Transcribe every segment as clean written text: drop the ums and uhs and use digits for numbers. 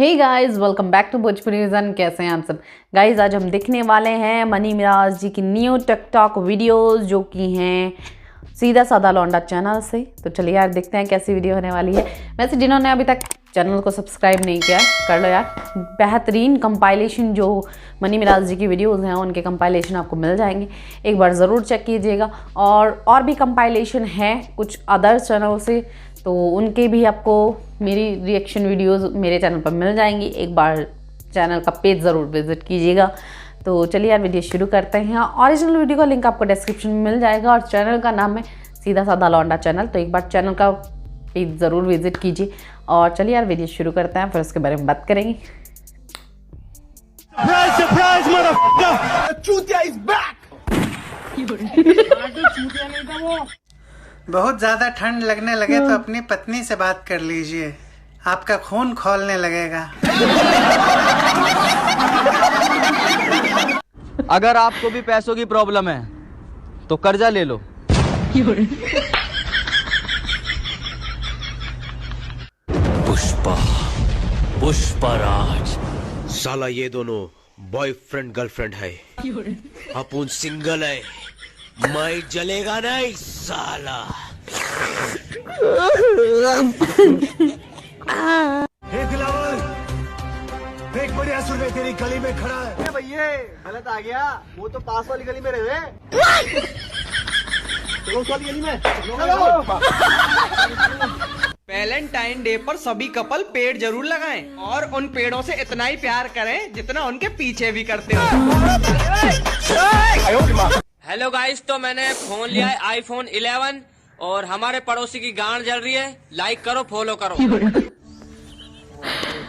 Hey guys, welcome back to Bhojpuri vision. कैसे हैं आप सब गाइस? आज हम देखने वाले हैं मनी मिराज जी की न्यू टिकटॉक वीडियोस जो कि हैं सीधा साधा लौंडा चैनल से। तो चलिए यार देखते हैं कैसी वीडियो होने वाली है। वैसे जिन्होंने अभी तक चैनल को सब्सक्राइब नहीं किया कर लो यार। बेहतरीन कंपाइलेशन जो मनी मिराज जी की वीडियोस हैं उनके कंपाइलेशन आपको मिल जाएंगे, एक बार ज़रूर चेक कीजिएगा। और भी कंपाइलेशन है कुछ अदर चैनल से, तो उनके भी आपको मेरी रिएक्शन वीडियोस मेरे चैनल पर मिल जाएंगी। एक बार चैनल का पेज ज़रूर विजिट कीजिएगा। तो चलिए यार वीडियो शुरू करते हैं। ओरिजिनल वीडियो का लिंक आपको डिस्क्रिप्शन में मिल जाएगा और चैनल का नाम है सीधा साधा लौंडा चैनल। तो एक बार चैनल का पेज ज़रूर विजिट कीजिए और चलिए यार वीडियो शुरू करते हैं, फिर उसके बारे में बात करेंगे। Surprise, motherfucker! Chutia is back! बहुत ज्यादा ठंड लगने लगे तो अपनी पत्नी से बात कर लीजिए, आपका खून खौलने लगेगा। अगर आपको भी पैसों की प्रॉब्लम है तो कर्जा ले लो। पुष्पराज साला ये दोनों बॉयफ्रेंड गर्लफ्रेंड है, अपन सिंगल है। मैं जलेगा नहीं साला। दिलावर, एक बढ़िया सुन तेरी गली में खड़ा है। भैया गलत आ गया, वो तो पास वाली गली में रहे। चलो उस वाली गली में चलो। वैलेंटाइन डे पर सभी कपल पेड़ जरूर लगाएं और उन पेड़ों से इतना ही प्यार करें जितना उनके पीछे भी करते हो। हेलो गाइस, तो मैंने फोन लिया है आईफोन 11 और हमारे पड़ोसी की गांड जल रही है। लाइक करो, फॉलो करो।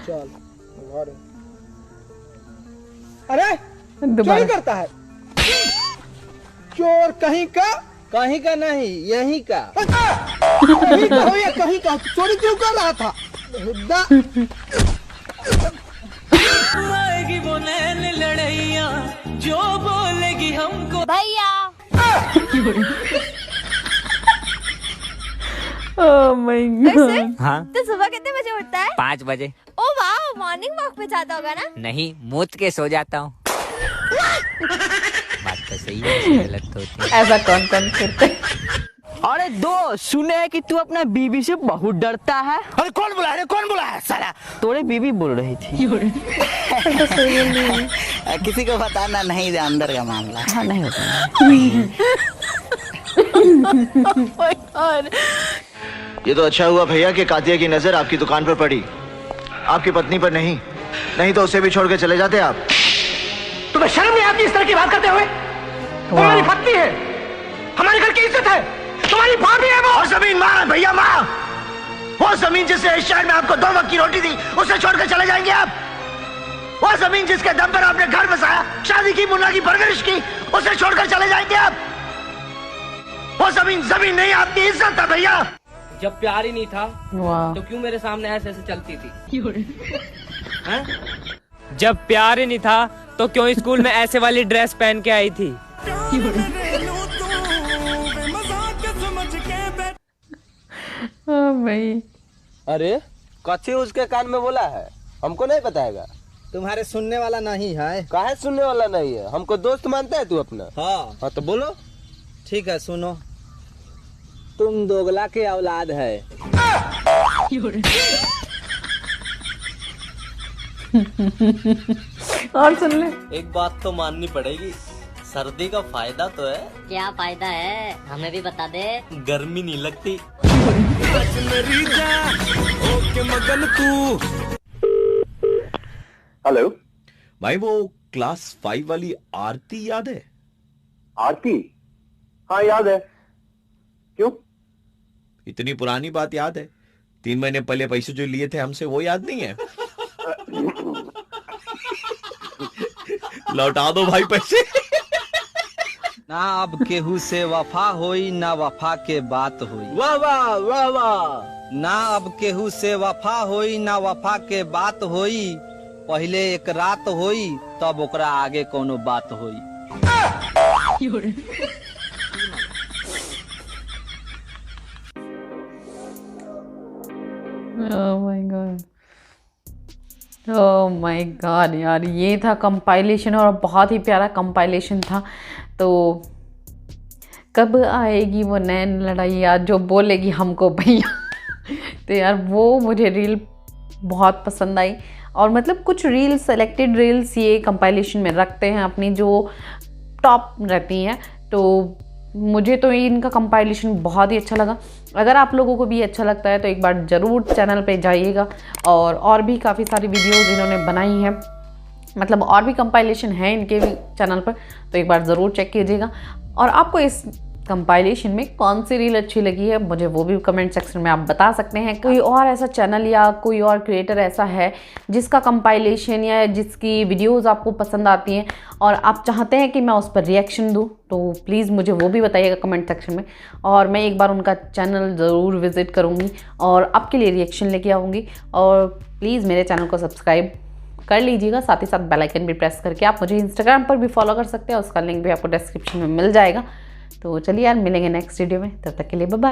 चल अरे चोरी करता है चोर कहीं का नहीं, यहीं का। कहीं का हो या कहीं का, चोरी क्यों कर रहा था? लड़ैया जो बोलेगी हमको भैया। Oh my God. हाँ? तो सुबह कितने बजे उठता है? 5 बजे। ओ वाह, मॉर्निंग वॉक पे जाता होगा ना? नहीं, मूत के सो जाता हूँ। बात तो सही है, गलत तो होती है। ऐसा कौन करते? अरे दो सुने है कि तू अपना बीवी से बहुत डरता है। अरे कौन बुला है साला? तोरे बीवी बोल रही थी। किसी को बताना नहीं, अंदर का मामला। हाँ, नहीं होता। ये तो अच्छा हुआ भैया कि कातिया की नजर आपकी दुकान पर पड़ी, आपकी पत्नी पर नहीं। नहीं तो उसे भी छोड़ के चले जाते आप। तुम्हें शर्म नहीं आती इस तरह की बात करते हुए? तुम्हारी पत्नी है, हमारे घर की इज्जत है, तुम्हारी भाभी है वो। और जमीन माँ है भैया, माँ। वो जमीन जिससे इस शहर में आपको 2 वक्त की रोटी दी, उसे छोड़कर चले जाएंगे आप? वो जमीन जिसके दम पर आपने घर बसाया, शादी की, मुन्ना की परवरिश की, उसे छोड़कर चले जाएंगे आप? वो जमीन नहीं, आपकी इज्जत है भैया। जब प्यार ही नहीं था तो क्यों मेरे सामने ऐसे चलती थी? जब प्यार ही नहीं था तो क्यों स्कूल में ऐसे वाली ड्रेस पहन के आई थी? भाई अरे कच्ची उसके कान में बोला है, हमको नहीं बताएगा। तुम्हारे सुनने वाला नहीं है। काहे सुनने वाला नहीं है? हमको दोस्त मानता है तू अपना? हाँ तो बोलो। ठीक है सुनो, तुम दोगला के औलाद है। और सुन ले। एक बात तो माननी पड़ेगी, सर्दी का फायदा तो है। क्या फायदा है, हमें भी बता दे। गर्मी नहीं लगती। हेलो भाई, वो क्लास 5 वाली आरती याद है? आरती? हाँ याद है। क्यों? इतनी पुरानी बात याद है? 3 महीने पहले पैसे जो लिए थे हमसे, वो याद नहीं है? लौटा दो भाई पैसे। ना अब केहू से वफा होई, ना वफा के बात होई। वाह वाह वाह वाह। ना अब केहू से वफा होई, ना वफा के बात होई। पहले एक रात होई, तब ओकरा आगे कोनो बात होई। Oh my god. Oh my God यार, ये था कंपाइलेशन और बहुत ही प्यारा कंपाइलेशन था। तो कब आएगी वो नैन लड़ाई यार जो बोलेगी हमको भैया। तो यार वो मुझे रील बहुत पसंद आई। और मतलब कुछ रील्स, सेलेक्टेड रील्स ये कंपाइलेशन में रखते हैं अपनी जो टॉप रहती हैं। तो मुझे तो इनका कंपाइलेशन बहुत ही अच्छा लगा। अगर आप लोगों को भी अच्छा लगता है तो एक बार ज़रूर चैनल पे जाइएगा। और भी काफ़ी सारी वीडियोस इन्होंने बनाई हैं, मतलब और भी कंपाइलेशन है इनके भी चैनल पर, तो एक बार ज़रूर चेक कीजिएगा। और आपको इस कंपाइलेशन में कौन सी रील अच्छी लगी है मुझे वो भी कमेंट सेक्शन में आप बता सकते हैं। कोई और ऐसा चैनल या कोई और क्रिएटर ऐसा है जिसका कंपाइलेशन या जिसकी वीडियोस आपको पसंद आती हैं और आप चाहते हैं कि मैं उस पर रिएक्शन दूं, तो प्लीज़ मुझे वो भी बताइएगा कमेंट सेक्शन में। और मैं एक बार उनका चैनल ज़रूर विज़िट करूँगी और आपके लिए रिएक्शन लेके आऊँगी। और प्लीज़ मेरे चैनल को सब्सक्राइब कर लीजिएगा, साथ ही साथ बेल आइकन भी प्रेस करके आप मुझे इंस्टाग्राम पर भी फॉलो कर सकते हैं, उसका लिंक भी आपको डिस्क्रिप्शन में मिल जाएगा। तो चलिए यार, मिलेंगे नेक्स्ट वीडियो में, तब तक के लिए बाय बाय।